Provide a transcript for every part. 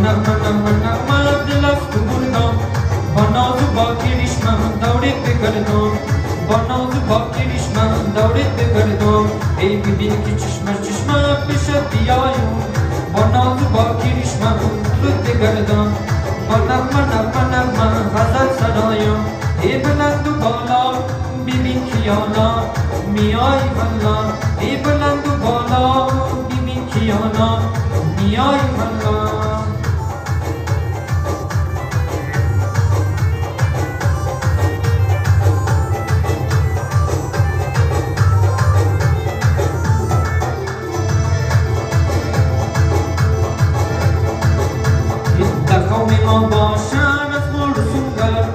من دل از تو بردم با ناز و با کریشمم دورت بگردم با ناز و با کریشمم دورت بگردم ای ببین که چشمم بشه بیایم با ناز و با کریشمم دورت بگردم با نغمه غزل سرایم ای بلند و بالا ببین کیانا میای والا ای بلند و بالا ببین کیانا میای والا ما باشن از مرسوگر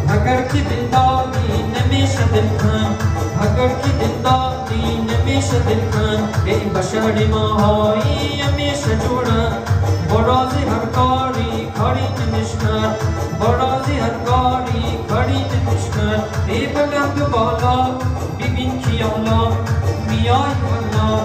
اگر که دلداری نمیشه دلکن اگر که دلداری نمیشه دلکن ای بشر ماهایی همیشه جوڑن با رازی هر کاری نمیشکن با رازی هر کاری نمیشکن ای بلند بالا ببین کیالا میای والا